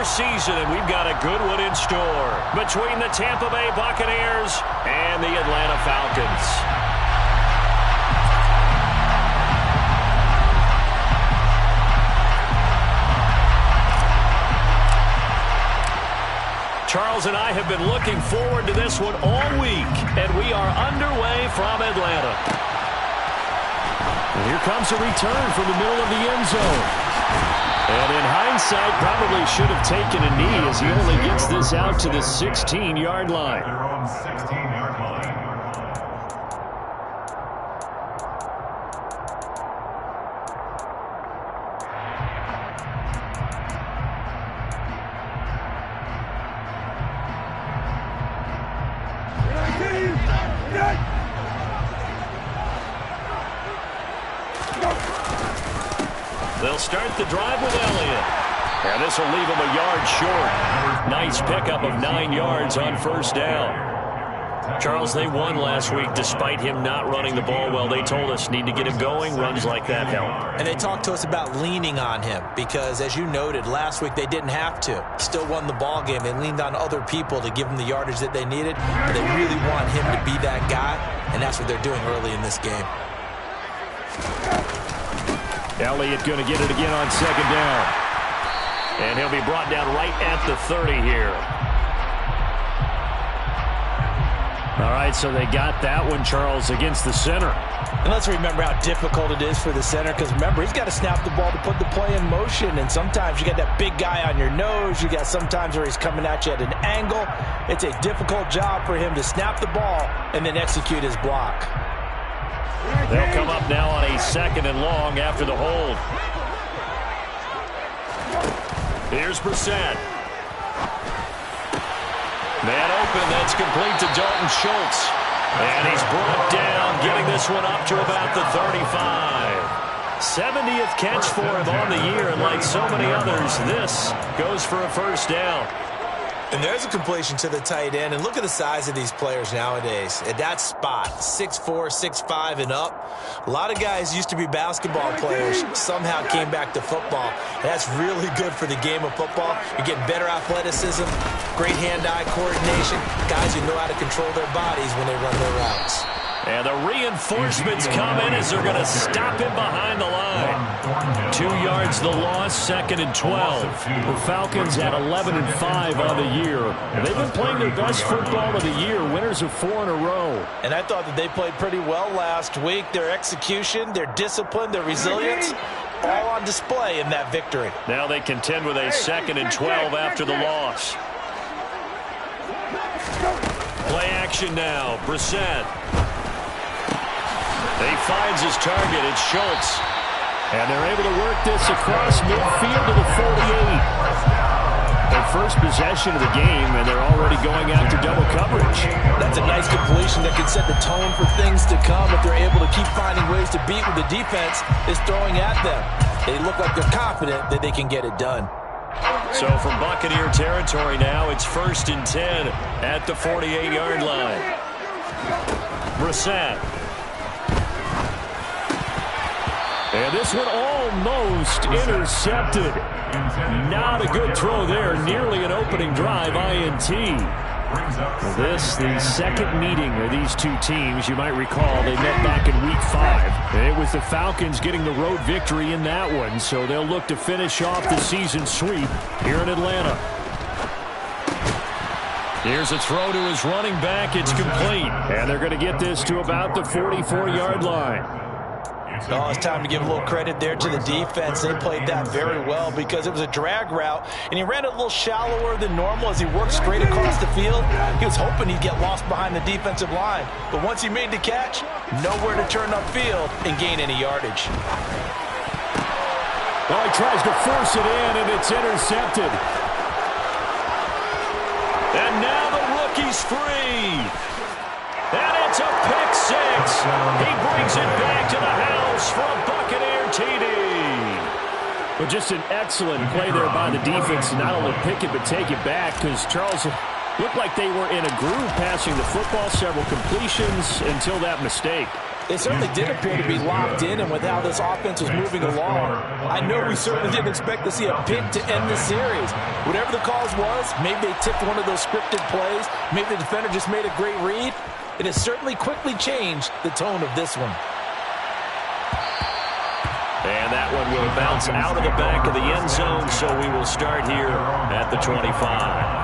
regular season, and we've got a good one in store between the Tampa Bay Buccaneers and the Atlanta Falcons. Charles and I have been looking forward to this one all week, and we are underway from Atlanta. And here comes a return from the middle of the end zone. And in hindsight, probably should have taken a knee as he only gets this out to the 16-yard line. They're on 16-yard line. They'll start the drive with Elliott. And this will leave him a yard short. Nice pickup of 9 yards on first down. Charles, they won last week despite him not running the ball well. They told us need to get him going. Runs like that help. And they talked to us about leaning on him because, as you noted, last week they didn't have to. Still won the ball game. They leaned on other people to give them the yardage that they needed. But they really want him to be that guy, and that's what they're doing early in this game. Elliott going to get it again on second down. And he'll be brought down right at the 30 here. All right, so they got that one, Charles, against the center. And let's remember how difficult it is for the center, because remember, he's got to snap the ball to put the play in motion, and sometimes you got that big guy on your nose. You got sometimes where he's coming at you at an angle. It's a difficult job for him to snap the ball and then execute his block. They'll come up now on a 2nd and long after the hold. Here's Brissett. Man open, that's complete to Dalton Schultz. And he's brought down, getting this one up to about the 35. 70th catch for him on the year, and like so many others, this goes for a first down. And there's a completion to the tight end. And look at the size of these players nowadays. At that spot, 6'4", 6'5", and up. A lot of guys used to be basketball players, somehow came back to football. And that's really good for the game of football. You're getting better athleticism, great hand-eye coordination, guys who know how to control their bodies when they run their routes. And the reinforcements come in as they're going to stop him behind the line. 2 yards the loss, 2nd and 12. The Falcons at 11-5 on the year. They've been playing their best football of the year, winners of 4 in a row. And I thought that they played pretty well last week. Their execution, their discipline, their resilience, all on display in that victory. Now they contend with a 2nd and 12 after the loss. Play action now, Brissett. He finds his target. It's Schultz. And they're able to work this across midfield to the 48. Their first possession of the game, and they're already going after double coverage. That's a nice completion that can set the tone for things to come if they're able to keep finding ways to beat what the defense is throwing at them. They look like they're confident that they can get it done. So from Buccaneer territory now, it's 1st and 10 at the 48-yard line. Brissett. And this one almost intercepted. Not a good throw there. Nearly an opening drive, INT. This, the second meeting of these two teams. You might recall they met back in Week 5. It was the Falcons getting the road victory in that one, so they'll look to finish off the season sweep here in Atlanta. Here's a throw to his running back. It's complete. And they're going to get this to about the 44-yard line. Oh, it's time to give a little credit there to the defense. They played that very well because it was a drag route, and he ran it a little shallower than normal as he worked straight across the field. He was hoping he'd get lost behind the defensive line, but once he made the catch, nowhere to turn upfield and gain any yardage. Well, he tries to force it in, and it's intercepted. And now the rookie's free. And it's a pick six. He brings it back to the house for a Buccaneer TD. Well, just an excellent play there by the defense to not only pick it but take it back, because Charles looked like they were in a groove passing the football, several completions until that mistake. They certainly did appear to be locked in, and with how this offense was moving along, I know we certainly didn't expect to see a pick to end the series. Whatever the cause was, maybe they tipped one of those scripted plays, maybe the defender just made a great read. It has certainly quickly changed the tone of this one. And that one will bounce out of the back of the end zone, so we will start here at the 25.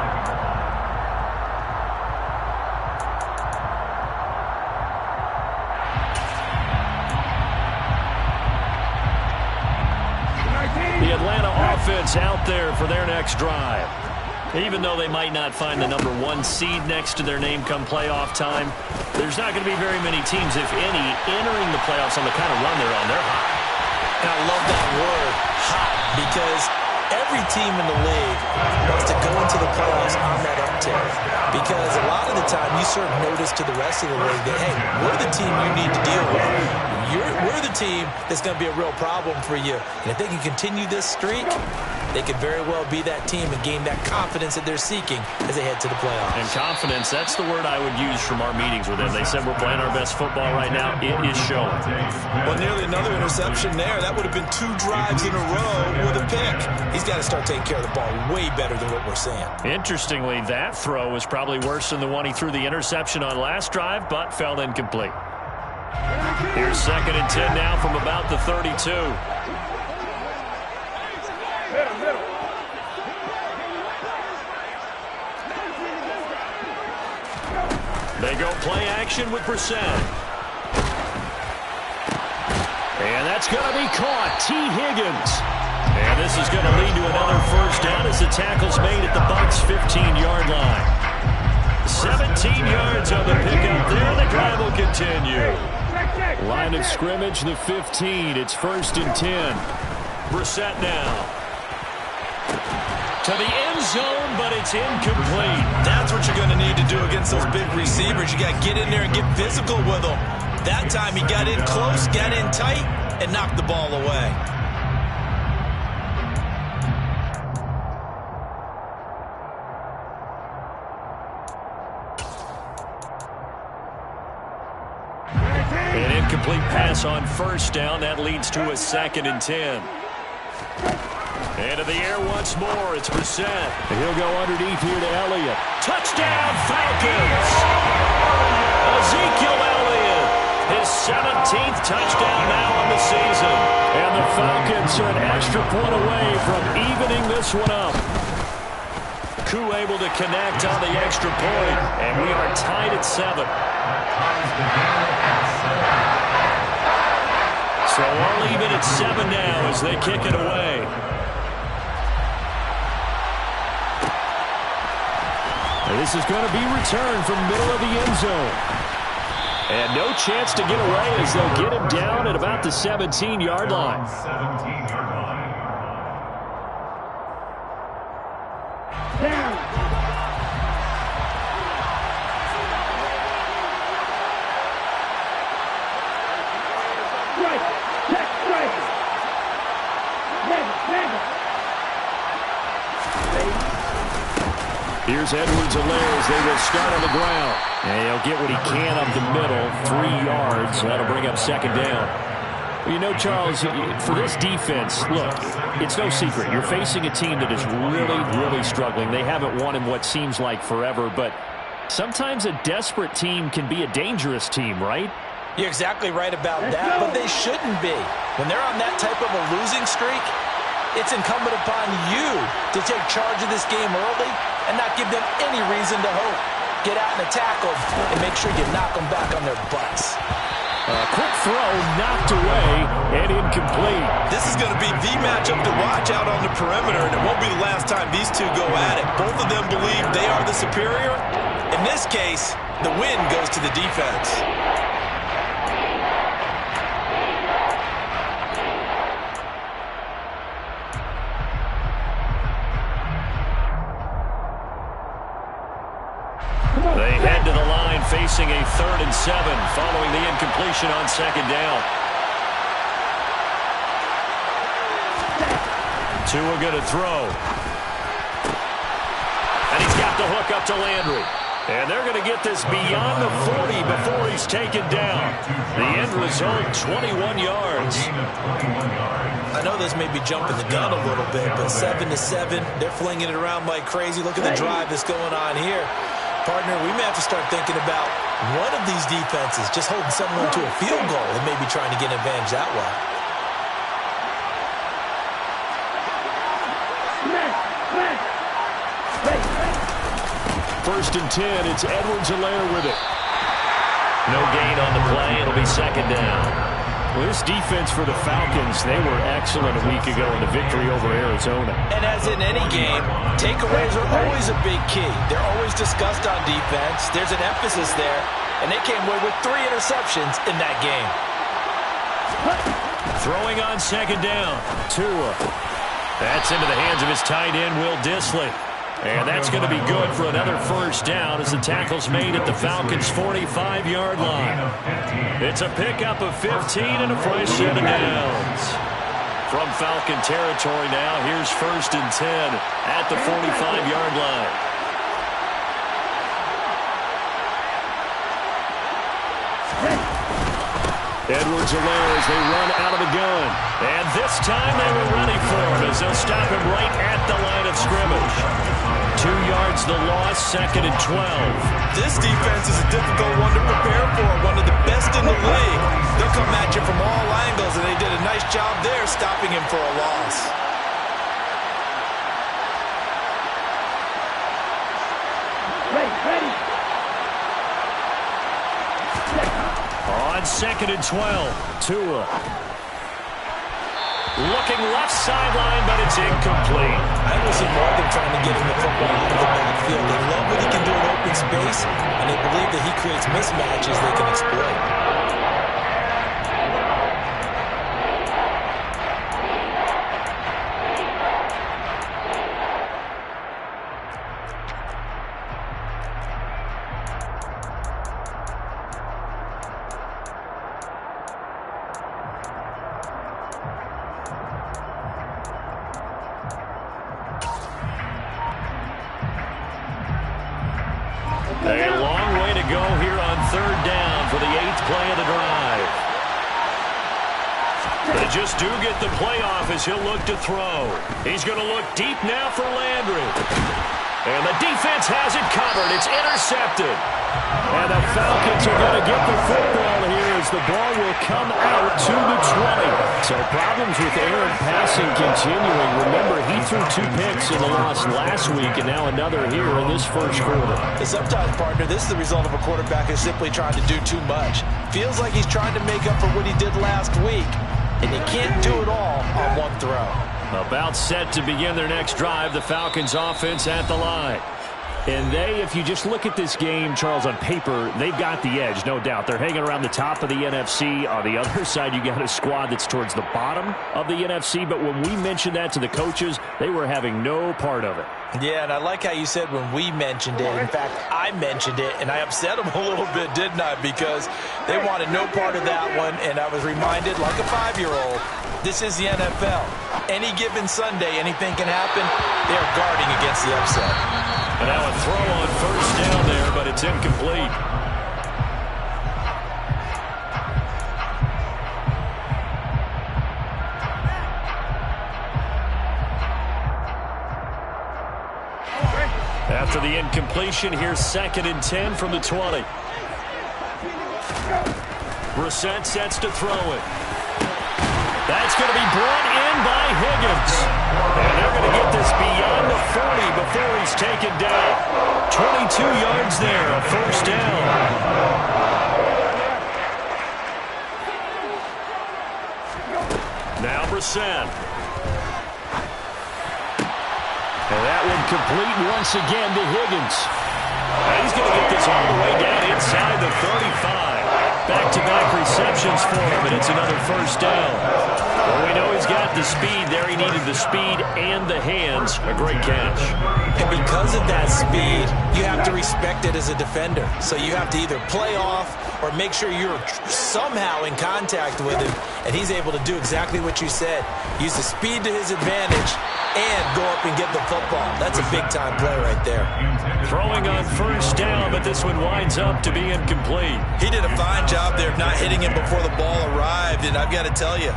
The Atlanta offense out there for their next drive. Even though they might not find the number 1 seed next to their name come playoff time, there's not going to be very many teams, if any, entering the playoffs on the kind of run they're on. They're hot. And I love that word, hot, because every team in the league wants to go into the playoffs on that uptick. Because a lot of the time you serve notice to the rest of the league that, hey, we're the team you need to deal with. We're the team that's going to be a real problem for you. And if they can continue this streak, they could very well be that team and gain that confidence that they're seeking as they head to the playoffs. And confidence, that's the word I would use from our meetings with them. They said we're playing our best football right now. It is showing. Well, nearly another interception there. That would have been 2 drives in a row with a pick. He's got to start taking care of the ball way better than what we're seeing. Interestingly, that throw was probably worse than the one he threw the interception on last drive, but fell incomplete. Here's 2nd and 10 now from about the 32. They go play action with Brissett. And that's going to be caught. T. Higgins. And this is going to lead to another first down as the tackle's made at the Bucs' 15-yard line. 17 yards on the pickup there. The drive will continue. Line of scrimmage, the 15. It's 1st and 10. Brissett now. To the end zone, but it's incomplete. That's what you're going to need to do against those big receivers. You got to get in there and get physical with them. That time he got in close, got in tight, and knocked the ball away. An incomplete pass on 1st down. That leads to a 2nd and 10. Into the air once more. It's Brissett. He'll go underneath here to Elliott. Touchdown, Falcons! Ezekiel Elliott, his 17th touchdown now on the season. And the Falcons are an extra point away from evening this one up. Koo able to connect on the extra point, and we are tied at 7. So all even at 7 now as they kick it away. And this is going to be returned from middle of the end zone. And no chance to get away as they'll get him down at about the 17-yard line. 17-yard line. Down. Here's Edwards-Helaire as they will start on the ground. And he'll get what he can up the middle, 3 yards. So that'll bring up 2nd down. Well, you know, Charles, for this defense, look, it's no secret. You're facing a team that is really, really struggling. They haven't won in what seems like forever, but sometimes a desperate team can be a dangerous team, right? You're exactly right about that, but they shouldn't be. When they're on that type of a losing streak, it's incumbent upon you to take charge of this game early and not give them any reason to hope. Get out and attack them and make sure you knock them back on their butts. Quick throw knocked away and incomplete. This is going to be the matchup to watch out on the perimeter, and it won't be the last time these two go at it. Both of them believe they are the superior. In this case, the win goes to the defense. They head to the line facing a 3rd and 7 following the incompletion on 2nd down. Tua going to throw. And he's got the hook up to Landry. And they're going to get this beyond the 40 before he's taken down. The end result, 21 yards. I know this may be jumping the gun a little bit, but 7-7, they're flinging it around like crazy. Look at the drive that's going on here. Partner, we may have to start thinking about one of these defenses just holding someone to a field goal and maybe trying to get an advantage that way. First and 10, it's Edwards-Helaire with it. No gain on the play. It'll be second down. Well, this defense for the Falcons, they were excellent a week ago in the victory over Arizona. And as in any game, takeaways are always a big key. They're always discussed on defense. There's an emphasis there, and they came away with 3 interceptions in that game. Throwing on second down, Tua. That's into the hands of his tight end, Will Dissly. And that's going to be good for another first down as the tackle's made at the Falcons' 45-yard line. It's a pickup of 15 and a fresh set of downs. From Falcon territory now, here's first and 10 at the 45-yard line. Edwards-Helaire as they run out of the gun. And this time they were ready for him as they'll stop him right at the line of scrimmage. 2 yards the loss, second and 12. This defense is a difficult one to prepare for, one of the best in the league. They'll come at you from all angles, and they did a nice job there stopping him for a loss. Ready. On second and 12, Tua. Looking left sideline, but it's incomplete. I will see more than trying to get him the football out of the backfield. They love what he can do in open space, and they believe that he creates mismatches they can exploit. A long way to go here on third down for the 8th play of the drive. They just do get the playoff as he'll look to throw. He's going to look deep now for Landry. And the defense has it covered. It's intercepted. And the Falcons are going to get the football here as the ball will come out to the 20. So problems with Aaron passing continuing. Remember, he threw 2 picks in the loss last week and now another here in this first quarter. Sometimes, partner, this is the result of a quarterback who's simply trying to do too much. Feels like he's trying to make up for what he did last week, and he can't do it all on one throw. About set to begin their next drive, the Falcons offense at the line. And they, if you just look at this game, Charles, on paper, they've got the edge, no doubt. They're hanging around the top of the NFC. On the other side, you got a squad that's towards the bottom of the NFC. But when we mentioned that to the coaches, they were having no part of it. Yeah, and I like how you said when we mentioned it. In fact, I mentioned it, and I upset them a little bit, didn't I? Because they wanted no part of that one, and I was reminded, like a 5-year-old, this is the NFL. Any given Sunday, anything can happen. They're guarding against the upset. And now a throw on first down there, but it's incomplete. After the incompletion, here's second and 10 from the 20. Brissett sets to throw it. That's going to be brought in by Higgins. And they're going to get this beyond the 40 before he's taken down. 22 yards there, a first down. Now Brissett. And that one complete once again to Higgins. And he's going to get this all the way down inside the 35. Back-to-back receptions for him, and it's another first down. Well, we know he's got the speed there. He needed the speed and the hands. A great catch. And because of that speed, you have to respect it as a defender. So you have to either play off or make sure you're somehow in contact with him, and he's able to do exactly what you said. Use the speed to his advantage and go up and get the football. That's a big-time play right there. Throwing on first down, but this one winds up to be incomplete. He did a fine job there of not hitting him before the ball arrived, and I've got to tell you,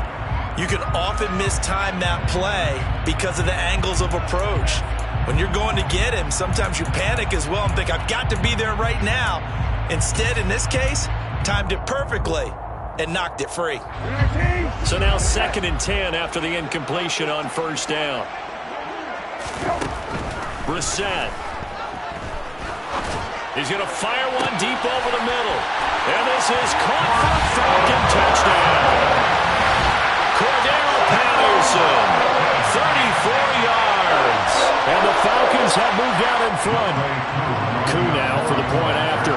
you can often mistime that play because of the angles of approach. When you're going to get him, sometimes you panic as well and think, I've got to be there right now. Instead, in this case, timed it perfectly and knocked it free. So now 2nd and 10 after the incompletion on first down. Brissett. He's going to fire one deep over the middle. And this is caught for a Falcon touchdown. Cordell Patterson, 34 yards. And the Falcons have moved out in front. Koo now for the point after.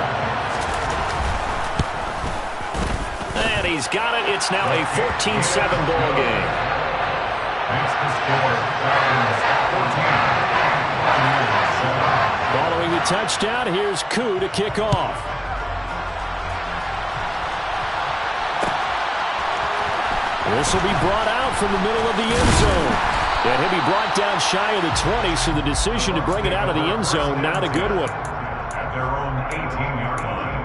And he's got it. It's now a 14-7 ball game. That's the score. Following the touchdown, here's Koo to kick off. This will be brought out from the middle of the end zone. And he'll be brought down shy of the 20, so the decision to bring it out of the end zone, not a good one. At their own 18-yard line.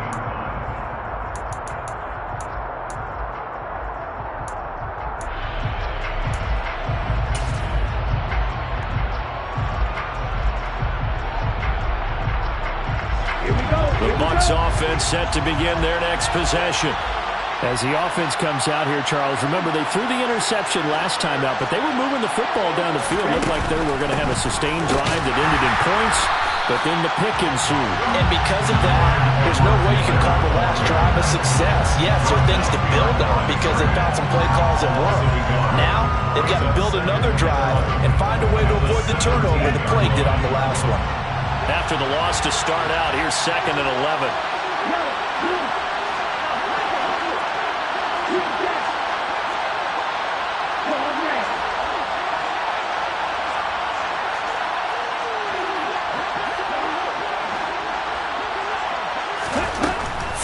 The Bucs offense set to begin their next possession. As the offense comes out here, Charles, remember they threw the interception last time out, but they were moving the football down the field. Looked like they were going to have a sustained drive that ended in points, but then the pick ensued. And because of that, there's no way you can call the last drive a success. Yes, there are things to build on because they found some play calls that work. Now, they've got to build another drive and find a way to avoid the turnover the plague did on the last one. After the loss to start out, here's 2nd and 11.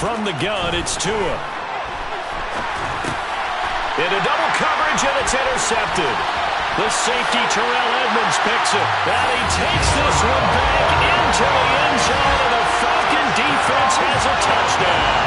From the gun, it's Tua. Into double coverage, and it's intercepted. The safety, Terrell Edmonds, picks it. And he takes this one back into the end zone, and the Falcon defense has a touchdown.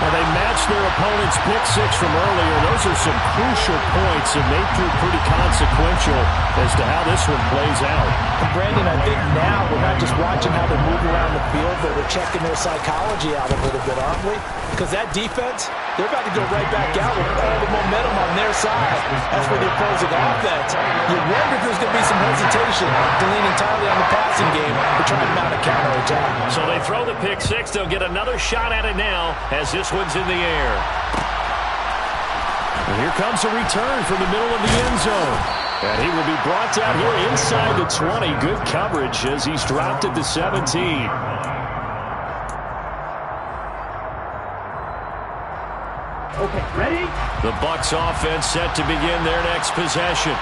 Well, they matched their opponent's pick six from earlier. Those are some crucial points, and they prove pretty consequential as to how this one plays out. And Brandon, I think now we're not just watching how they move around the field, but we're checking their psychology out a little bit, aren't we? Because that defense, they're about to go right back out with all the momentum on their side. That's for the opposing offense. You wonder if there's going to be some hesitation to lean entirely on the passing game to try and mount a counterattack. So they throw the pick six. They'll get another shot at it now as this one's in the air. And here comes a return from the middle of the end zone. And he will be brought down here inside the 20. Good coverage as he's dropped at the 17. Okay, ready? The Bucs offense set to begin their next possession.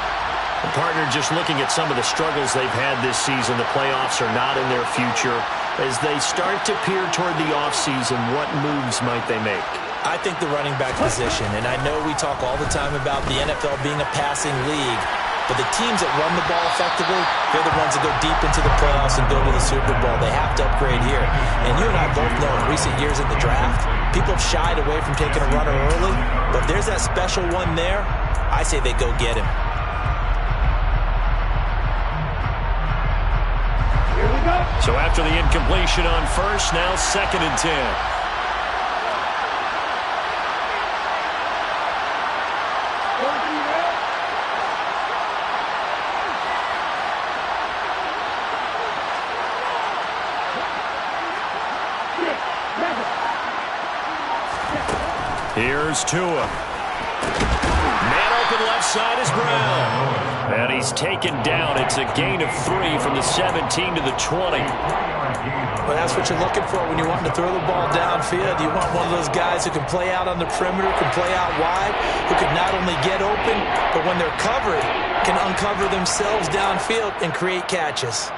The partner just looking at some of the struggles they've had this season. The playoffs are not in their future. As they start to peer toward the offseason, what moves might they make? I think the running back position, and I know we talk all the time about the NFL being a passing league, but the teams that run the ball effectively, they're the ones that go deep into the playoffs and go to the Super Bowl. They have to upgrade here. And you and I both know in recent years in the draft, people have shied away from taking a runner early, but if there's that special one there, I say they go get him. Here we go. So after the incompletion on first, now 2nd and 10. Here's Tua. Man open left side is Brown. And he's taken down. It's a gain of 3 from the 17 to the 20. Well, that's what you're looking for when you want to throw the ball downfield. You want one of those guys who can play out on the perimeter, can play out wide, who can not only get open, but when they're covered, can uncover themselves downfield and create catches.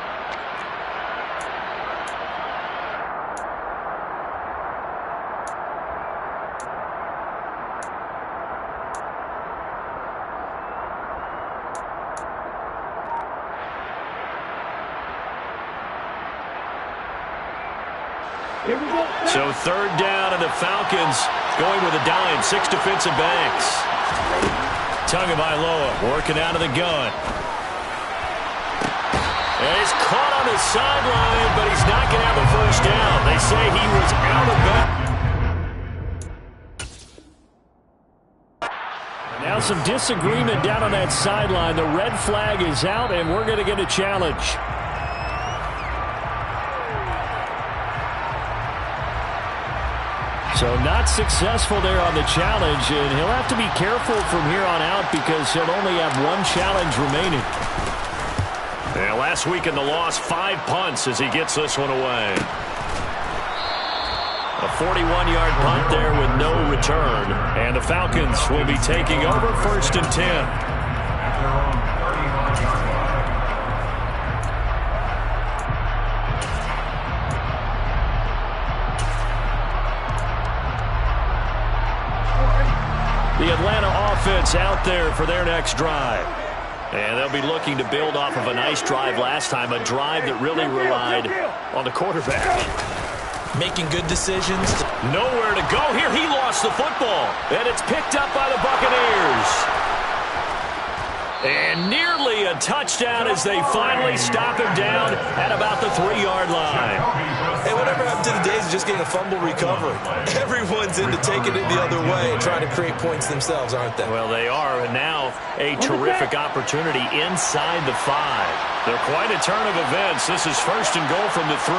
So third down, and the Falcons going with a dime. 6 defensive backs. Tagovailoa working out of the gun. And he's caught on the sideline, but he's not going to have a first down. They say he was out of bounds. Now some disagreement down on that sideline. The red flag is out, and we're going to get a challenge. So not successful there on the challenge, and he'll have to be careful from here on out because he'll only have one challenge remaining. And last week in the loss, 5 punts as he gets this one away. A 41-yard punt there with no return. And the Falcons will be taking over 1st and 10. The Atlanta offense out there for their next drive. And they'll be looking to build off of a nice drive last time, a drive that really relied on the quarterback. Making good decisions. Nowhere to go here. He lost the football, and it's picked up by the Buccaneers. And nearly a touchdown as they finally stop him down at about the 3-yard line. Hey, whatever happened to the days of just getting a fumble recovery? Everyone's into taking it the other way and trying to create points themselves, aren't they? Well, they are, and now a terrific opportunity inside the 5. They're quite a turn of events. This is 1st and goal from the 3.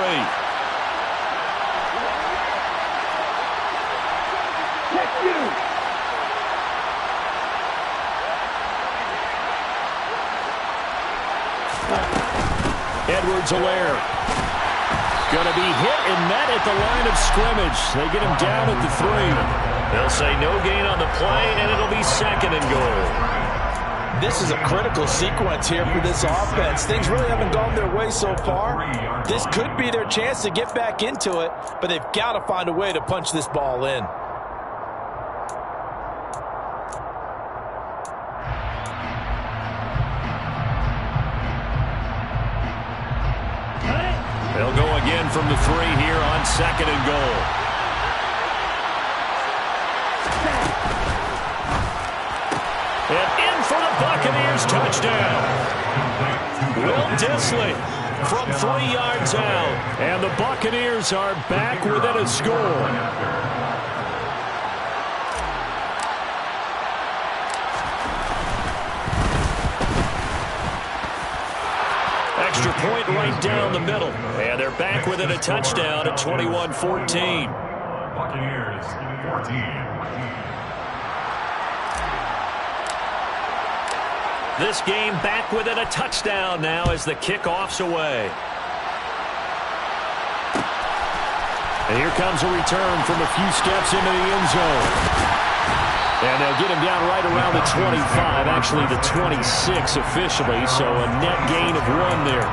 Edwards-Helaire going to be hit and met at the line of scrimmage. They get him down at the 3. They'll say no gain on the play, and it'll be 2nd and goal. This is a critical sequence here for this offense. Things really haven't gone their way so far. This could be their chance to get back into it, but they've got to find a way to punch this ball in. They'll go again from the 3 here on 2nd and goal. And in for the Buccaneers touchdown. Will Dissly from 3 yards out. And the Buccaneers are back within a score. Extra point right down the middle. And they're back within a touchdown at 21-14. Buccaneers 14. This game back within a touchdown now as the kickoff's away. And here comes a return from a few steps into the end zone. And they'll get him down right around the 25, actually the 26 officially, so a net gain of 1 there.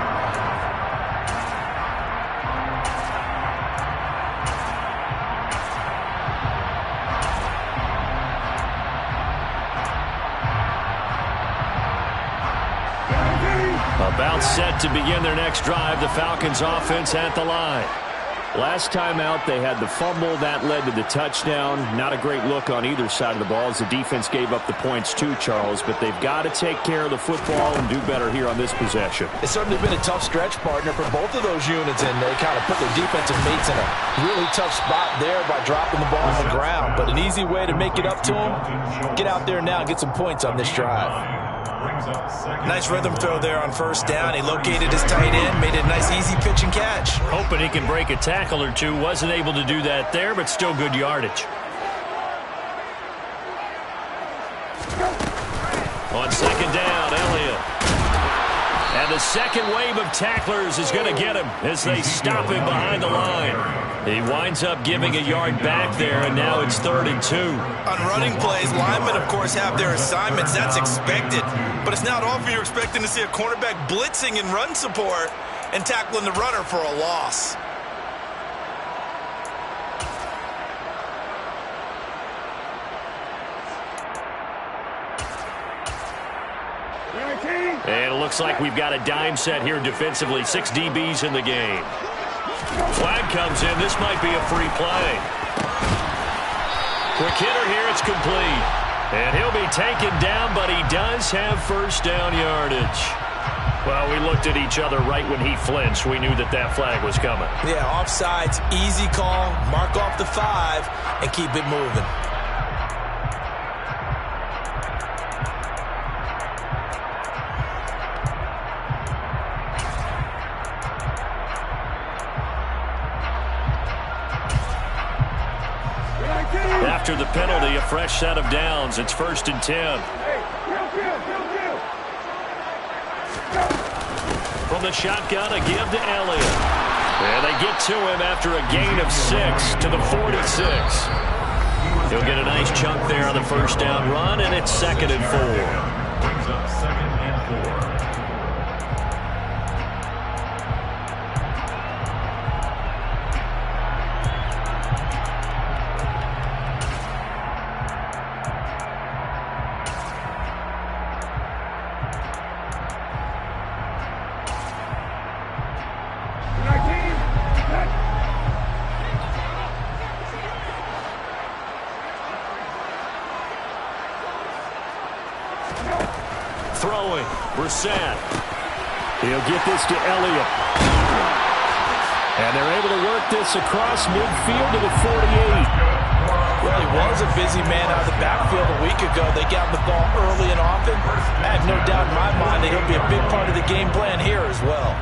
About set to begin their next drive, the Falcons offense at the line. Last time out, they had the fumble. That led to the touchdown. Not a great look on either side of the ball as the defense gave up the points too, Charles. But they've got to take care of the football and do better here on this possession. It's certainly been a tough stretch, partner, for both of those units, and they kind of put their defensive mates in a really tough spot there by dropping the ball on the ground. But an easy way to make it up to them, get out there now and get some points on this drive. Nice rhythm throw there on 1st down. He located his tight end, made it a nice easy pitch and catch. Hoping he can break a tackle or two. Wasn't able to do that there, but still good yardage. On 2nd down, Elliott. And the second wave of tacklers is going to get him as they stop him behind the line. He winds up giving a yard back there, and now it's 3rd and 2. On running plays, linemen, of course, have their assignments. That's expected. But it's not often you're expecting to see a cornerback blitzing in run support and tackling the runner for a loss. And it looks like we've got a dime set here defensively. 6 DBs in the game. Flag comes in. This might be a free play. Quick hitter here. It's complete. And he'll be taken down, but he does have first down yardage. Well, we looked at each other right when he flinched. We knew that that flag was coming. Yeah, offsides, easy call. Mark off the 5 and keep it moving. After the penalty, a fresh set of downs. It's 1st and 10. From the shotgun, a give to Elliott. And they get to him after a gain of 6 to the 46. He'll get a nice chunk there on the first down run, and it's 2nd and 4. Brings up 2nd and 4. Throwing, Brissett. He'll get this to Elliott. And they're able to work this across midfield to the 48. Well, he was a busy man out of the backfield a week ago. They got the ball early and often. I have no doubt in my mind that he'll be a big part of the game plan here as well.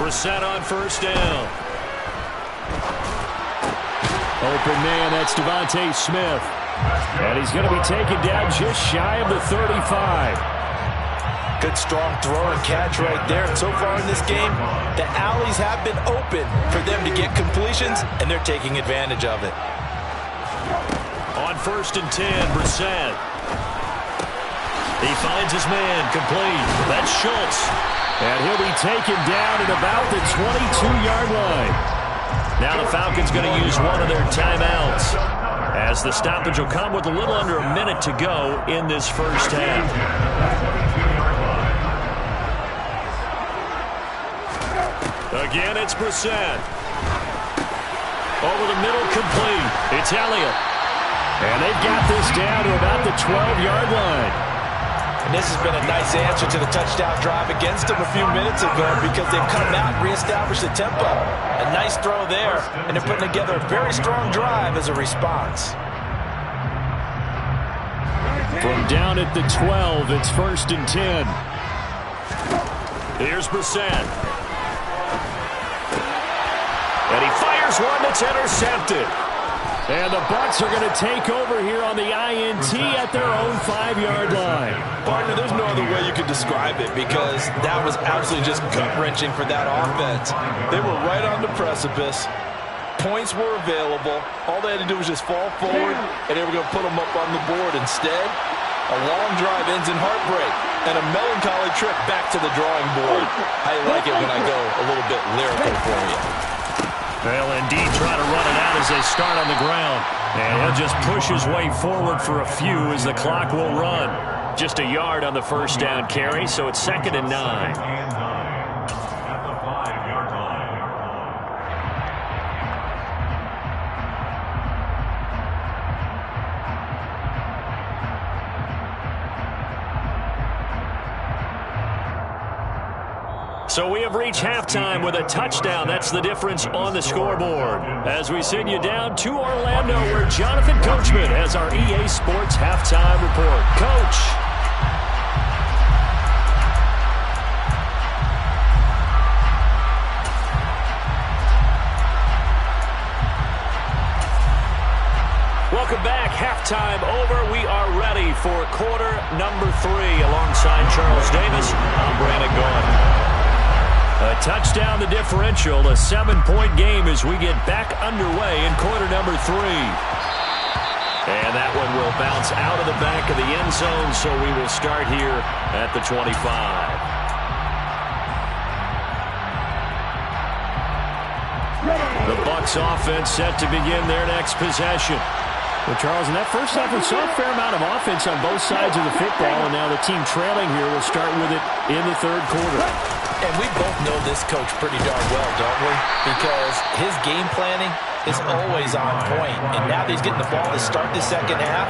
Brissett on first down. Open man, that's Devontae Smith. And he's going to be taken down just shy of the 35. Good strong throw and catch right there. And so far in this game, the alleys have been open for them to get completions, and they're taking advantage of it. On 1st and 10, Brissett. He finds his man, complete. That's Schultz. And he'll be taken down at about the 22-yard line. Now the Falcons going to use one of their timeouts, as the stoppage will come with a little under a minute to go in this first half. Again, it's Brissett. Over the middle, complete. It's Elliott. And they've got this down to about the 12-yard line. And this has been a nice answer to the touchdown drive against them a few minutes ago, because they've come out and reestablished the tempo. A nice throw there, and they're putting together a very strong drive as a response. From down at the 12, it's 1st and 10. Here's Brissett. And he fires one that's intercepted. And the Bucs are going to take over here on the INT at their own 5-yard line. Partner, there's no other way you could describe it, because that was absolutely just gut-wrenching for that offense. They were right on the precipice. Points were available. All they had to do was just fall forward, and they were going to put them up on the board. Instead, a long drive ends in heartbreak and a melancholy trip back to the drawing board. I like it when I go a little bit lyrical for you. They'll indeed try to run it out as they start on the ground. And he'll just push his way forward for a few as the clock will run. Just a yard on the first down carry, so it's 2nd and 9. So we have reached halftime with a touchdown. That's the difference on the scoreboard. As we send you down to Orlando, where Jonathan Coachman has our EA Sports Halftime Report. Coach. Welcome back. Halftime over. We are ready for quarter number 3. Alongside Charles Davis, I'm Brandon Gaudin. A touchdown, the differential, a 7-point game as we get back underway in quarter number 3. And that one will bounce out of the back of the end zone, so we will start here at the 25. The Bucs offense set to begin their next possession. Well, Charles, in that first half, we saw a fair amount of offense on both sides of the football, and now the team trailing here will start with it in the third quarter. And we both know this coach pretty darn well, don't we? Because his game planning is always on point. And now that he's getting the ball to start the second half,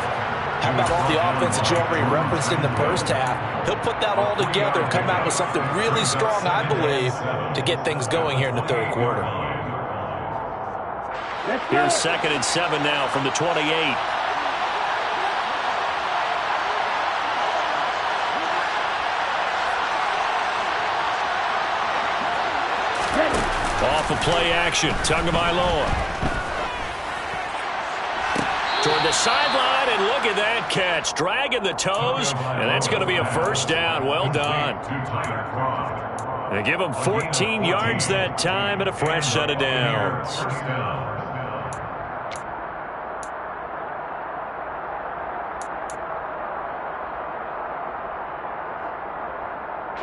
how about all the offense that you already referenced in the first half? He'll put that all together and come out with something really strong, I believe, to get things going here in the third quarter. Here's 2nd and 7 now from the 28. Off of play action, Tagovailoa. Toward the sideline, and look at that catch. Dragging the toes, and that's going to be a first down. Well done. They give him 14 yards that time and a fresh set of downs.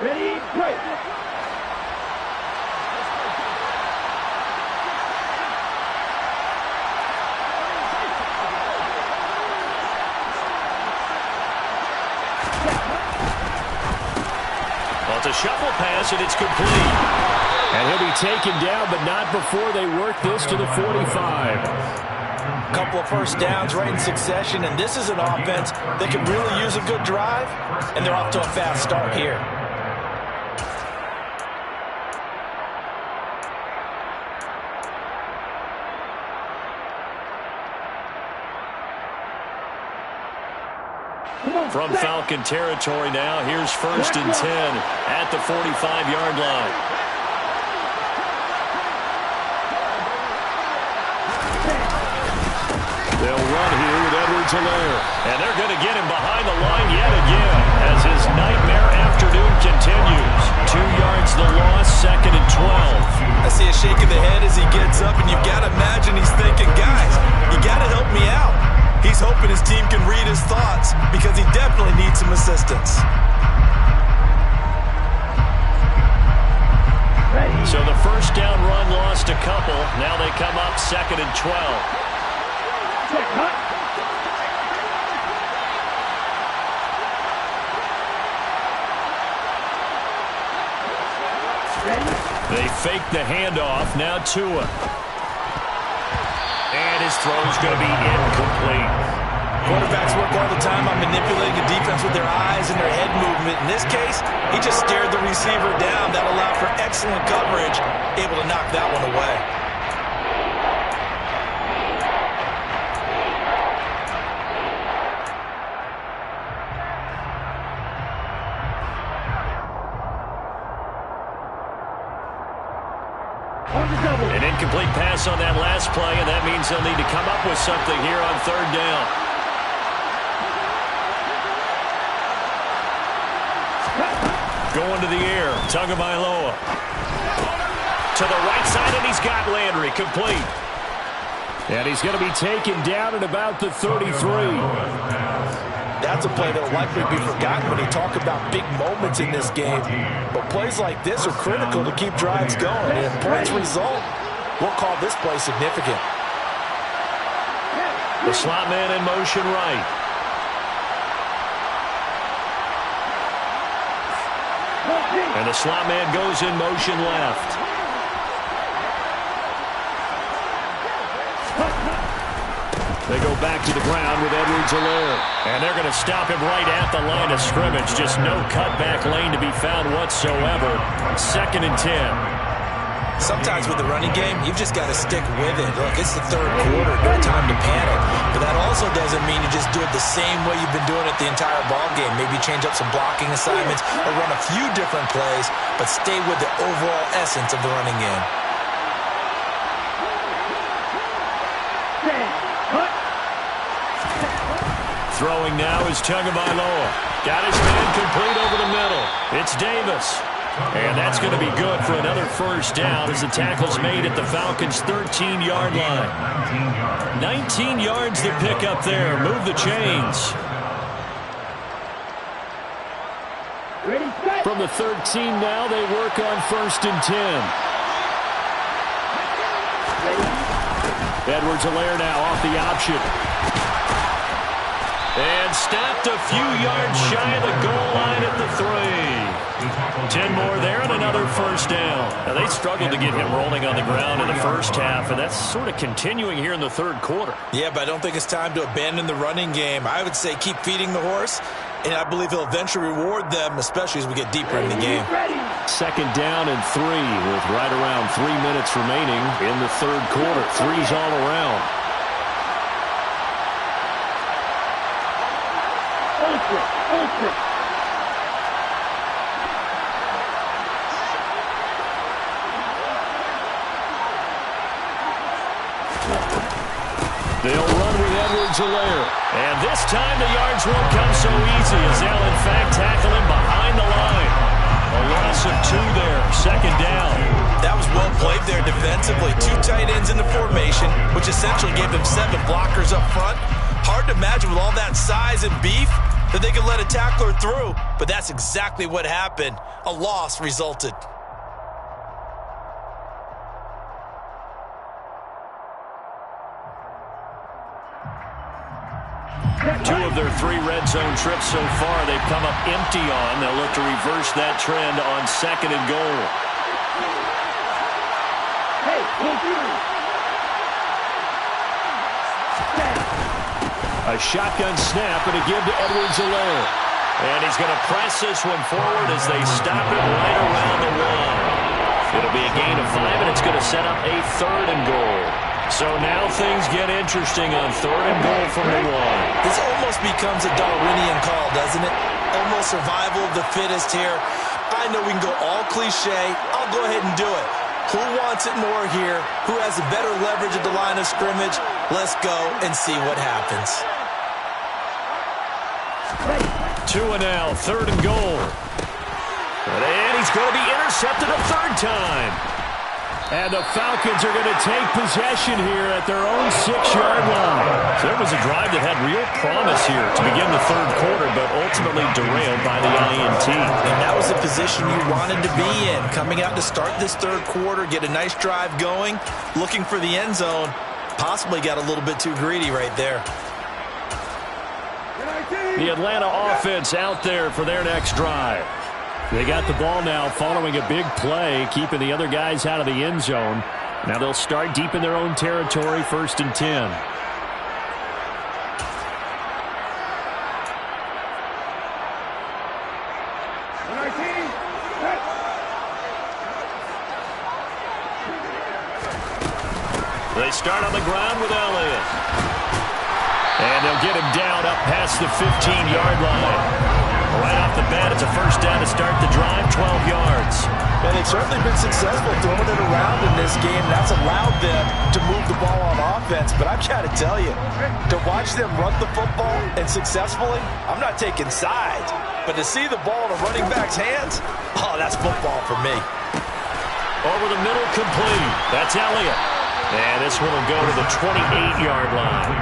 Ready, break. Well, it's a shuffle pass, and it's complete. And he'll be taken down, but not before they work this to the 45. Couple of first downs right in succession, and this is an offense that can really use a good drive, and they're off to a fast start here. From Falcon territory now, here's 1st and 10 at the 45-yard line. They'll run here with Edwards-Helaire. And they're going to get him behind the line yet again as his nightmare afternoon continues. 2 yards the loss, 2nd and 12. I see a shake of the head as he gets up, and you've got to imagine he's thinking, guys, you got to help me out. He's hoping his team can read his thoughts because he definitely needs some assistance. So the first down run lost a couple. Now they come up 2nd and 12. They fake the handoff. Now Tua. And his throw is going to be incomplete. Quarterbacks work all the time on manipulating the defense with their eyes and their head movement. In this case, he just stared the receiver down. That allowed for excellent coverage, able to knock that one away. An incomplete pass on that last play, and that means they'll need to come up with something here on 3rd down. Going to the air, Tagovailoa. To the right side, and he's got Landry, complete. And he's going to be taken down at about the 33. That's a play that will likely be forgotten when you talk about big moments in this game. But plays like this are critical to keep drives going. And if points result, we'll call this play significant. The slot man in motion right. And the slot man goes in motion left. They go back to the ground with Edwards-Helaire. And they're going to stop him right at the line of scrimmage. Just no cutback lane to be found whatsoever. 2nd and 10. Sometimes with the running game, you've just got to stick with it. Look, it's the 3rd quarter, no time to panic. But that also doesn't mean you just do it the same way you've been doing it the entire ball game. Maybe change up some blocking assignments or run a few different plays, but stay with the overall essence of the running game. Throwing now is Tagovailoa. Got his man complete over the middle. It's Davis. And that's going to be good for another first down as the tackle's made at the Falcons' 13-yard line. 19 yards to pick up there. Move the chains. From the 13 now, they work on 1st and 10. Edwards-Helaire now off the option. And stopped a few yards shy of the goal line at the 3. 10 more there and another first down. Now, they struggled to get him rolling on the ground in the first half, and that's sort of continuing here in the third quarter. Yeah, but I don't think it's time to abandon the running game. I would say keep feeding the horse, and I believe he'll eventually reward them, especially as we get deeper in the game. Second down and 3 with right around 3 minutes remaining in the third quarter. Threes all around. They'll run with Edwards-Helaire. And this time the yards won't come so easy as they'll in fact tackle him behind the line. A loss of 2 there, second down. That was well played there defensively. 2 tight ends in the formation, which essentially gave them 7 blockers up front. Hard to imagine with all that size and beef that they could let a tackler through, but that's exactly what happened. A loss resulted. Two of their 3 red zone trips so far they've come up empty on. They'll look to reverse that trend on second and goal. A shotgun snap and a give to Edwards-Helaire. And he's going to press this one forward as they stop it right around the 1. It'll be a gain of 5, and it's going to set up a third and goal. So now things get interesting on third and goal from the 1. This almost becomes a Darwinian call, doesn't it? Almost survival of the fittest here. I know we can go all cliche. I'll go ahead and do it. Who wants it more here? Who has a better leverage at the line of scrimmage? Let's go and see what happens. 2 and now, third and goal. And he's going to be intercepted a third time. And the Falcons are going to take possession here at their own 6-yard line. So there was a drive that had real promise here to begin the third quarter, but ultimately derailed by the INT. And that was the position you wanted to be in. Coming out to start this third quarter, get a nice drive going, looking for the end zone. Possibly got a little bit too greedy right there. The Atlanta offense out there for their next drive. They got the ball now following a big play, keeping the other guys out of the end zone. Now they'll start deep in their own territory, 1st and 10. They start on the ground with Elliott. And they'll get him down up past the 15-yard line. Right off the bat, it's a first down to start the drive, 12 yards. And they've certainly been successful throwing it around in this game. That's allowed them to move the ball on offense. But I've got to tell you, to watch them run the football and successfully, I'm not taking sides. But to see the ball in a running back's hands, oh, that's football for me. Over the middle, complete. That's Elliott. And this one will go to the 28-yard line.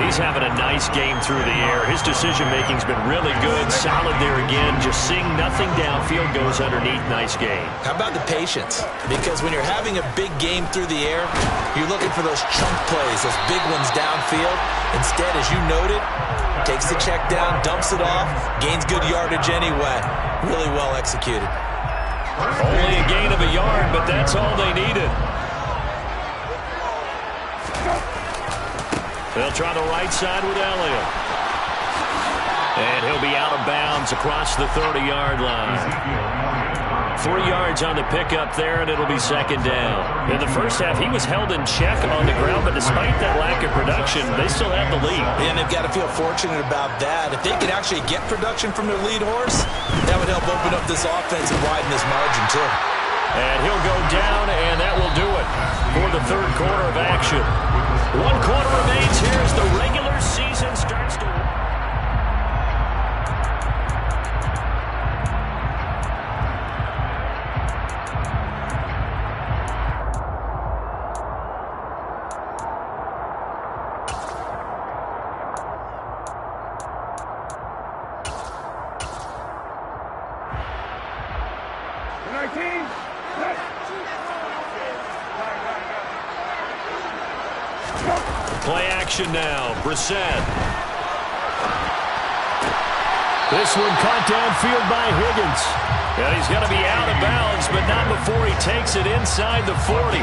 He's having a nice game through the air. His decision-making's been really good. Solid there again. Just seeing nothing downfield, goes underneath. Nice game. How about the patience? Because when you're having a big game through the air, you're looking for those chunk plays, those big ones downfield. Instead, as you noted, takes the check down, dumps it off, gains good yardage anyway. Really well executed. Only a gain of a yard, but that's all they needed. They'll try the right side with Elliott. And he'll be out of bounds across the 30-yard line. 3 yards on the pickup there, and it'll be second down. In the first half, he was held in check on the ground, but despite that lack of production, they still have the lead. And they've got to feel fortunate about that. If they could actually get production from their lead horse, that would help open up this offense and widen this margin, too. And he'll go down, and that will do it for the third quarter of action. 1 quarter remains here as the regular season starts to... Play action now. Brissett. This one caught downfield by Higgins. And he's going to be out of bounds, but not before he takes it inside the 40.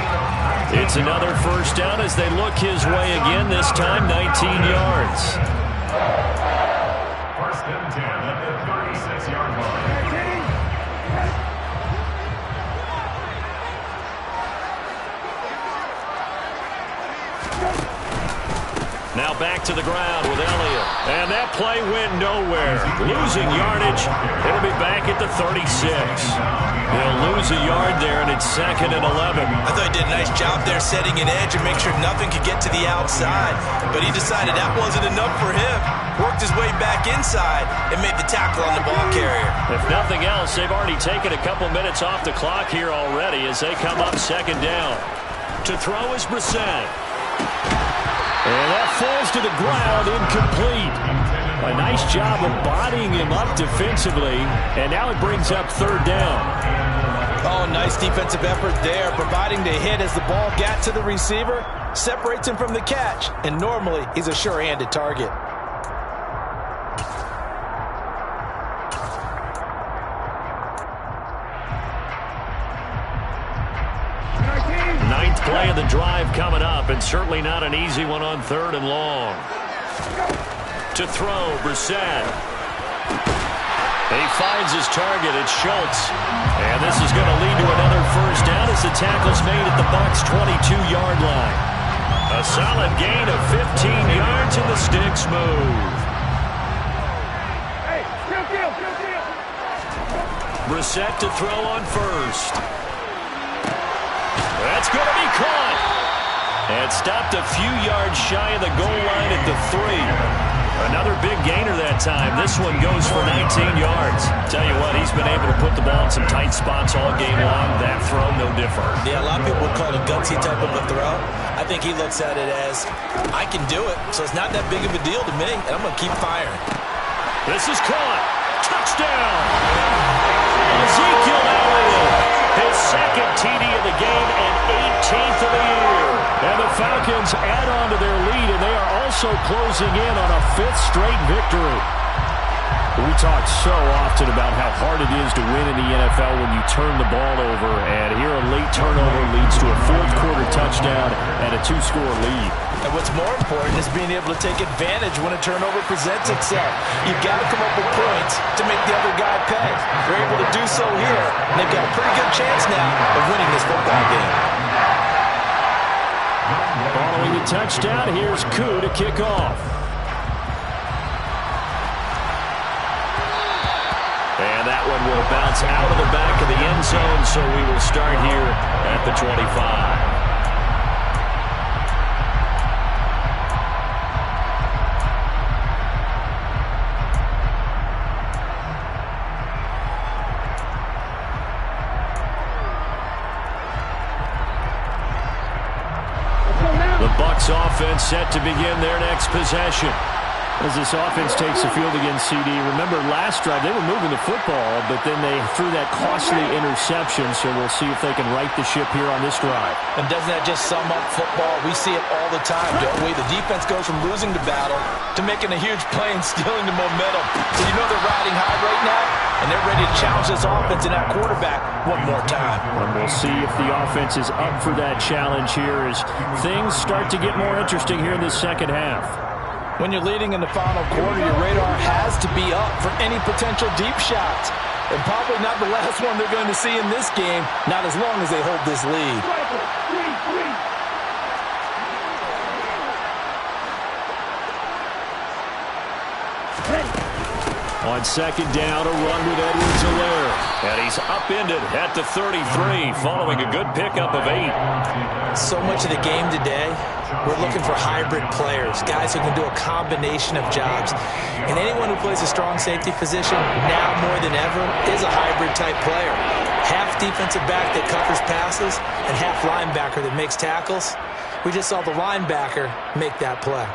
It's another first down as they look his way again, this time 19 yards. First and 10 at the 36-yard line. Now back to the ground with Elliott. And that play went nowhere. Losing yardage. It'll be back at the 36. They'll lose a yard there, and it's 2nd and 11. I thought he did a nice job there setting an edge and make sure nothing could get to the outside. But he decided that wasn't enough for him. Worked his way back inside and made the tackle on the ball carrier. If nothing else, they've already taken a couple minutes off the clock here already as they come up 2nd down. To throw is Brissett. And that falls to the ground, incomplete. A nice job of bodying him up defensively, and now it brings up 3rd down. Oh, nice defensive effort there, providing the hit as the ball got to the receiver, separates him from the catch, and normally he's a sure-handed target. Ninth play of the drive coming up, and certainly not an easy one on 3rd and long. To throw, Brissett. He finds his target. It's Schultz. And this is going to lead to another first down as the tackle's made at the Bucs' 22-yard line. A solid gain of 15 yards, and the sticks move. Brissett to throw on 1st. That's going to be caught. And stopped a few yards shy of the goal line at the 3. Another big gainer that time. This one goes for 19 yards. Tell you what, he's been able to put the ball in some tight spots all game long. That throw, no different. Yeah, a lot of people would call it a gutsy type of a throw. I think he looks at it as, I can do it, so it's not that big of a deal to me, and I'm going to keep firing. This is caught. Touchdown. Ezekiel Elliott. His 2nd TD of the game and 18th of the year. And the Falcons add on to their lead, and they are also closing in on a 5th straight victory. We talk so often about how hard it is to win in the NFL when you turn the ball over, and here a late turnover leads to a 4th-quarter touchdown and a 2-score lead. And what's more important is being able to take advantage when a turnover presents itself. You've got to come up with points to make the other guy pay. They're able to do so here, and they've got a pretty good chance now of winning this football game. Following the touchdown, here's Koo to kick off. And that one will bounce out of the back of the end zone, so we will start here at the 25. Offense set to begin their next possession. As this offense takes the field against CD, remember last drive they were moving the football, but then they threw that costly interception, so we'll see if they can right the ship here on this drive. And doesn't that just sum up football? We see it all the time, don't we? The defense goes from losing the battle to making a huge play and stealing the momentum. So you know they're riding high right now, and they're ready to challenge this offense and that quarterback one more time. And we'll see if the offense is up for that challenge here as things start to get more interesting here in the second half. When you're leading in the final quarter, your radar has to be up for any potential deep shots. And probably not the last one they're going to see in this game, not as long as they hold this lead. On 2nd down, a run with Edwards-Helaire. And he's upended at the 33, following a good pickup of 8. So much of the game today, we're looking for hybrid players, guys who can do a combination of jobs. And anyone who plays a strong safety position, now more than ever, is a hybrid-type player. Half defensive back that covers passes and half linebacker that makes tackles. We just saw the linebacker make that play.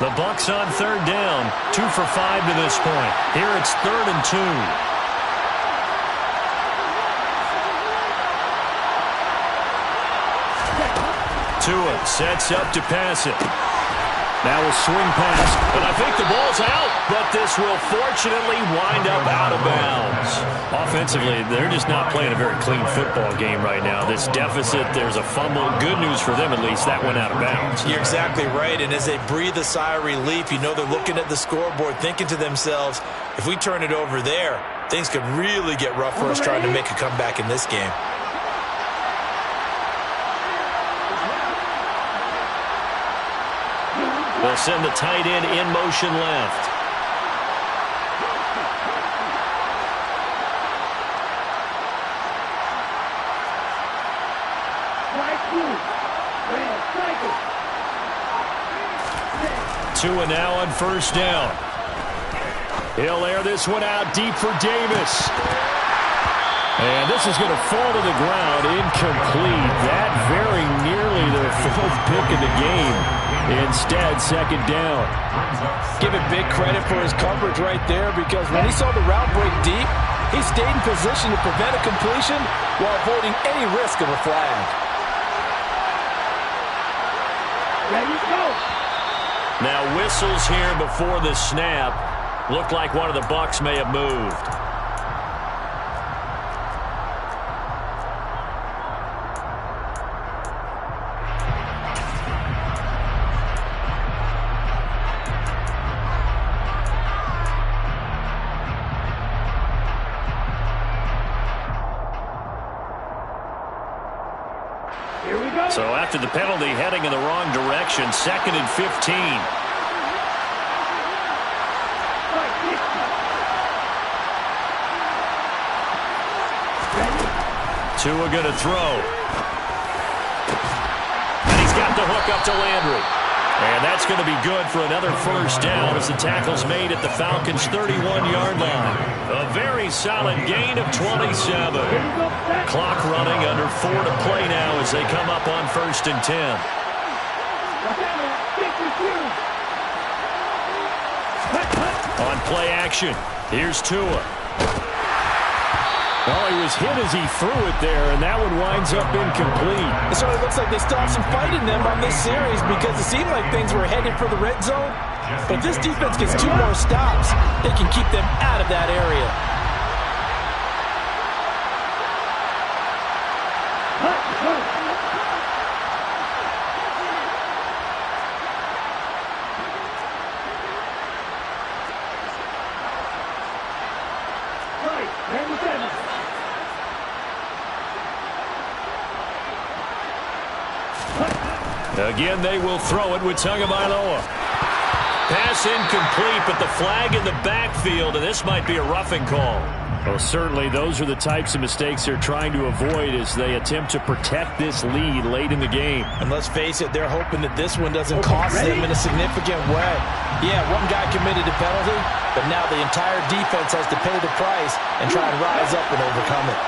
The Bucs on 3rd down, 2 for 5 to this point. Here it's 3rd and 2. Tua sets up to pass it. Now a swing pass, and I think the ball's out, but this will fortunately wind up out of bounds. Offensively, they're just not playing a very clean football game right now. This deficit, there's a fumble. Good news for them, at least. That went out of bounds. You're exactly right, and as they breathe a sigh of relief, you know they're looking at the scoreboard, thinking to themselves, if we turn it over there, things could really get rough for us trying to make a comeback in this game. They'll send the tight end in motion left. Tua now on first down. He'll air this one out deep for Davis. And this is going to fall to the ground, incomplete. That very nearly their fourth pick of the game. Instead, second down. Give it big credit for his coverage right there, because when he saw the route break deep, he stayed in position to prevent a completion while avoiding any risk of a flag. Ready, go. Now whistles here before the snap. Looked like one of the Bucs may have moved. So after the penalty, heading in the wrong direction, 2nd and 15. Tua going to throw. And he's got the hook up to Landry. And that's going to be good for another first down as the tackle's made at the Falcons' 31-yard line. A very solid gain of 27. Clock running, under 4 to play now as they come up on 1st and 10. On play action, here's Tua. Oh, he was hit as he threw it there, and that one winds up incomplete. It sort of looks like they still have some fight in them on this series, because it seemed like things were headed for the red zone. But if this defense gets 2 more stops, they can keep them out of that area. Again, they will throw it with Tagovailoa. Pass incomplete, but the flag in the backfield, and this might be a roughing call. Well, certainly those are the types of mistakes they're trying to avoid as they attempt to protect this lead late in the game. And let's face it, they're hoping that this one doesn't cost them in a significant way. Yeah, one guy committed a penalty, but now the entire defense has to pay the price and try and rise up and overcome it.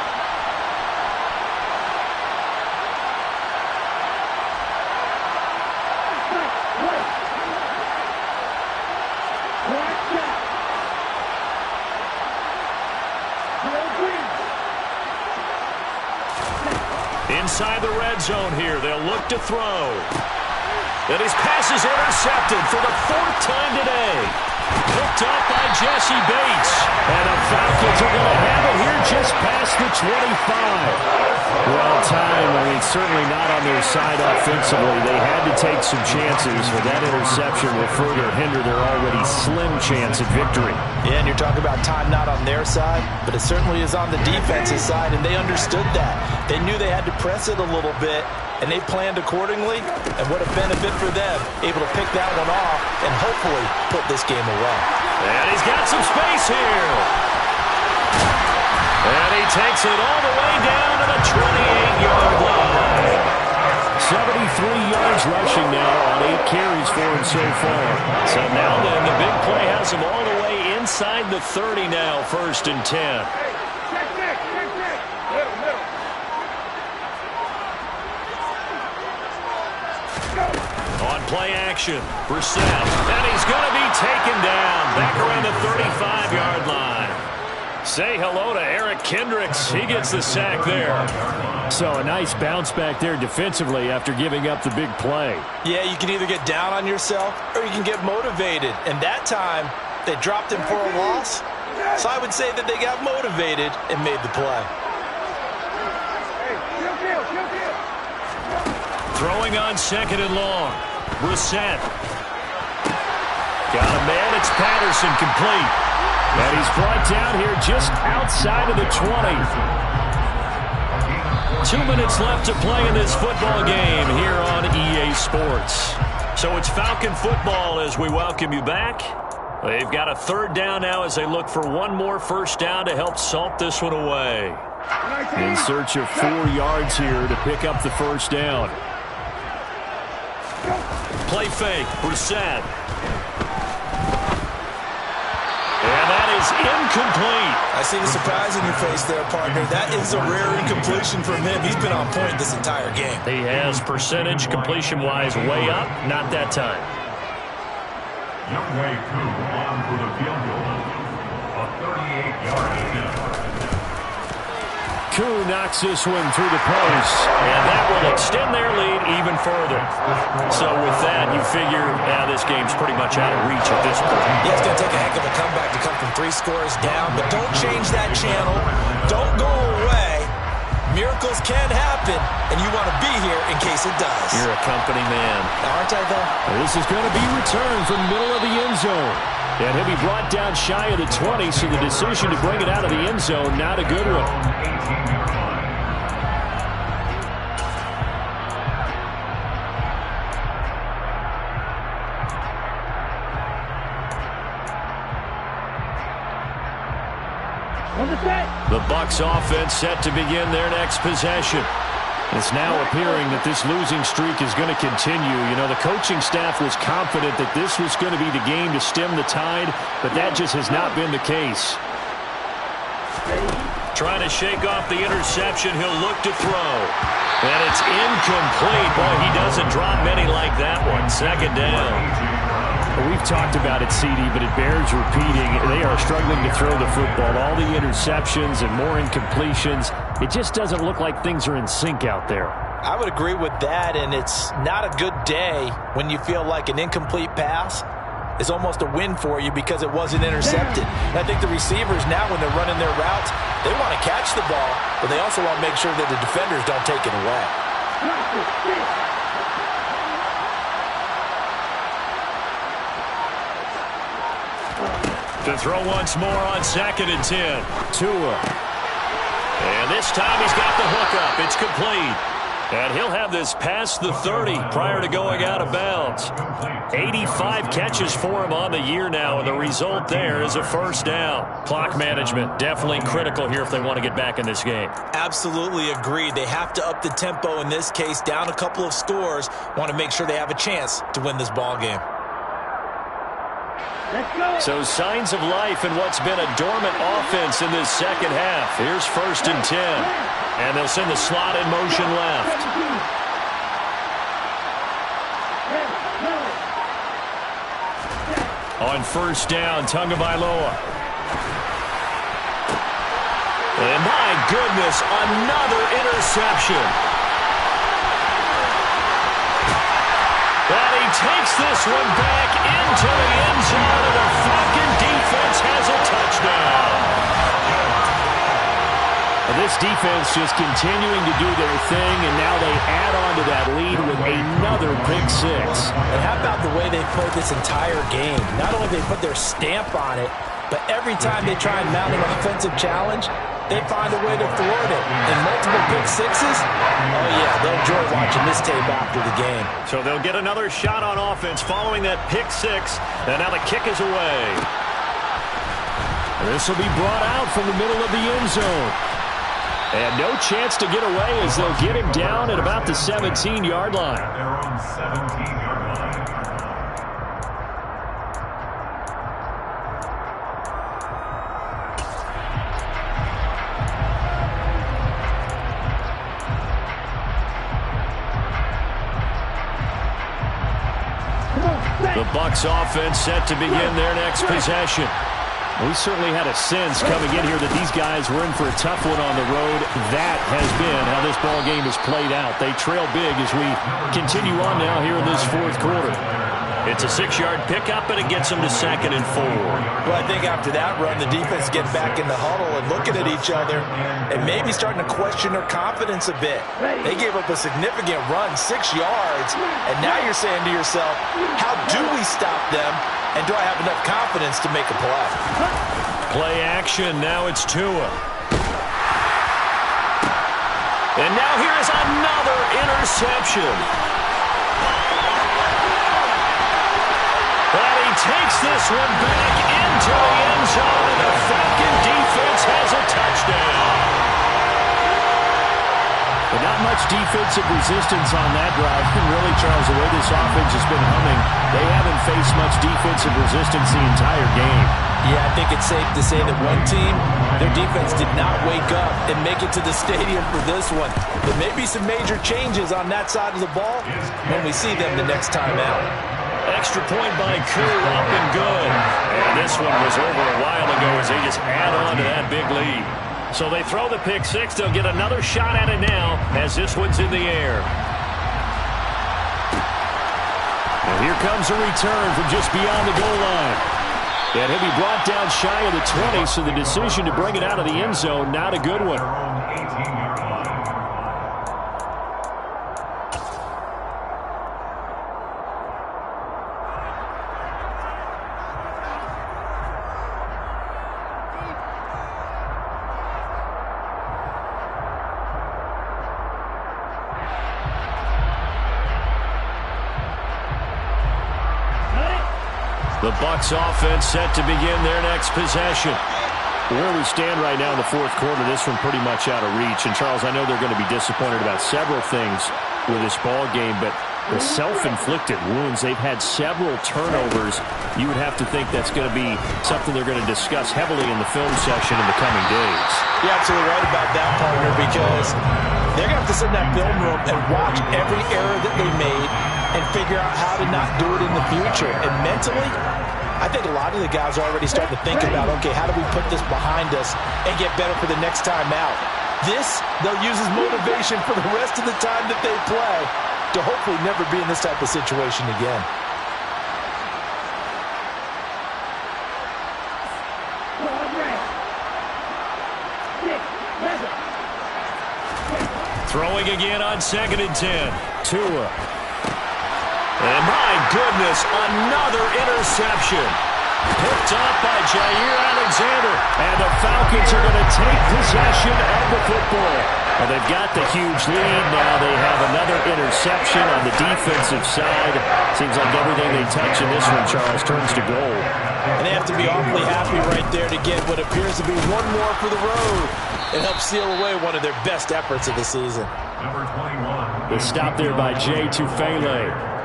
Inside the red zone here, they'll look to throw. And his pass is intercepted for the 4th time today. Picked up by Jesse Bates. And the Falcons are going to have it here just past the 25. Well, time, certainly not on their side offensively. They had to take some chances, but that interception will further hinder their already slim chance at victory. Yeah, and you're talking about time not on their side, but it certainly is on the defensive side, and they understood that. They knew they had to press it a little bit, and they planned accordingly, and what a benefit for them, able to pick that one off and hopefully put this game away. And he's got some space here. And he takes it all the way down to the 28-yard line. 73 yards rushing now on 8 carries for him so far. So now then, the big play has him all the way inside the 30 now, 1st and 10. On play action, Brissett, and he's going to be taken down back around the 35-yard line. Say hello to Eric Kendricks. He gets the sack there. So a nice bounce back there defensively after giving up the big play. Yeah, you can either get down on yourself or you can get motivated. And that time, they dropped him for a loss. So I would say that they got motivated and made the play. Throwing on second and long. Brissett. Got a man. It's Patterson, complete. And he's brought down here just outside of the 20. 2 minutes left to play in this football game here on EA Sports. So it's Falcon football as we welcome you back. They've got a third down now as they look for one more first down to help salt this one away. In search of 4 yards here to pick up the first down. Play fake, Brissett. And that is incomplete. I see the surprise in your face there, partner. That is a rare incompletion from him. He's been on point this entire game. He has percentage completion-wise way up. Not that time. Youngway Koo on for the field goal. A 38-yard attempt. Koo knocks this one through the post. And that will extend their lead even further. So with that, you figure this game's pretty much out of reach at this point. Yeah, it's going to take a heck of a comeback to come from 3 scores down. But don't change that channel. Don't go away. Miracles can happen, and you want to be here in case it does. You're a company man. Aren't I, though? This is going to be returned from the middle of the end zone. And he'll be brought down shy of the 20, so the decision to bring it out of the end zone, not a good one. The Bucs offense set to begin their next possession. It's now appearing that this losing streak is going to continue. You know, the coaching staff was confident that this was going to be the game to stem the tide, but that just has not been the case. Trying to shake off the interception. He'll look to throw. And it's incomplete. Boy, he doesn't drop many like that one. Second down. Well, we've talked about it, CD, but it bears repeating. They are struggling to throw the football. All the interceptions and more incompletions. It just doesn't look like things are in sync out there. I would agree with that, and it's not a good day when you feel like an incomplete pass is almost a win for you because it wasn't intercepted. And I think the receivers now, when they're running their routes, they want to catch the ball, but they also want to make sure that the defenders don't take it away. To throw once more on second and 10. Tua. And this time he's got the hookup. It's complete. And he'll have this past the 30 prior to going out of bounds. 85 catches for him on the year now, and the result there is a first down. Clock management definitely critical here if they want to get back in this game. Absolutely agreed. They have to up the tempo in this case, down a couple of scores. Want to make sure they have a chance to win this ball game. So signs of life in what's been a dormant offense in this second half. Here's first and 10. And they'll send the slot in motion left. On first down, Tagovailoa. And my goodness, another interception. And he takes this one back into the end zone, and the Falcon defense has a touchdown. This defense just continuing to do their thing, and now they add on to that lead with another pick six. And how about the way they played this entire game? Not only they put their stamp on it, but every time they try and mount an offensive challenge, they find a way to thwart it. And multiple pick sixes, oh yeah, they'll enjoy watching this tape after the game. So they'll get another shot on offense following that pick six, and now the kick is away. This will be brought out from the middle of the end zone. And no chance to get away as they'll get him down at about the 17-yard line. They're on 17-yard line. The Bucs offense set to begin their next possession. We certainly had a sense coming in here that these guys were in for a tough one on the road. That has been how this ball game has played out. They trail big as we continue on now here in this fourth quarter. It's a 6-yard pickup, and it gets them to 2nd and 4. Well, I think after that run, the defense get back in the huddle and looking at each other and maybe starting to question their confidence a bit. They gave up a significant run, 6 yards, and now you're saying to yourself, how do we stop them, and do I have enough confidence to make a play? Play action. Now it's Tua. And now here is another interception. And he takes this one back into the end zone, and the Falcon defense has a touchdown. But not much defensive resistance on that drive. And really, Charles, the way this offense has been humming, they haven't faced much defensive resistance the entire game. Yeah, I think it's safe to say that one team, their defense did not wake up and make it to the stadium for this one. There may be some major changes on that side of the ball when we see them the next time out. Extra point by Koo, up and good. And this one was over a while ago as they just add on to that big lead. So they throw the pick six. They'll get another shot at it now as this one's in the air. And here comes a return from just beyond the goal line. And he'll be brought down shy of the 20, so the decision to bring it out of the end zone, not a good one. The Bucs offense set to begin their next possession. Where we stand right now in the fourth quarter, this one pretty much out of reach. And, Charles, I know they're going to be disappointed about several things with this ball game, but the self-inflicted wounds, they've had several turnovers. You would have to think that's going to be something they're going to discuss heavily in the film session in the coming days. You're absolutely right about that, partner, because they're going to have to sit in that film room and watch every error that they made and figure out how to not do it in the future. And mentally, I think a lot of the guys are already starting to think about, okay, how do we put this behind us and get better for the next time out? This, they'll use as motivation for the rest of the time that they play to hopefully never be in this type of situation again. Throwing again on 2nd and 10. Tua. And my goodness, another interception. Picked up by Jair Alexander. And the Falcons are going to take possession of the football. Well, they've got the huge lead. Now they have another interception on the defensive side. Seems like everything they touch in this one, Charles, turns to goal. And they have to be awfully happy right there to get what appears to be one more for the road. It helps seal away one of their best efforts of the season. Number 21. The stop there by Jay Tufele.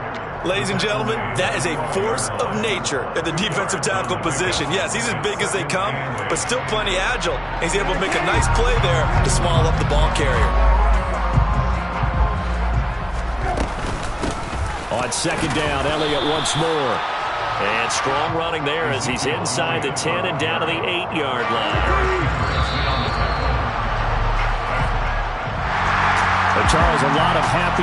Ladies and gentlemen, that is a force of nature at the defensive tackle position. Yes, he's as big as they come, but still plenty agile. He's able to make a nice play there to swallow up the ball carrier. On 2nd down, Elliott once more. And strong running there as he's inside the 10 and down to the 8-yard line. But Charles, a lot of happy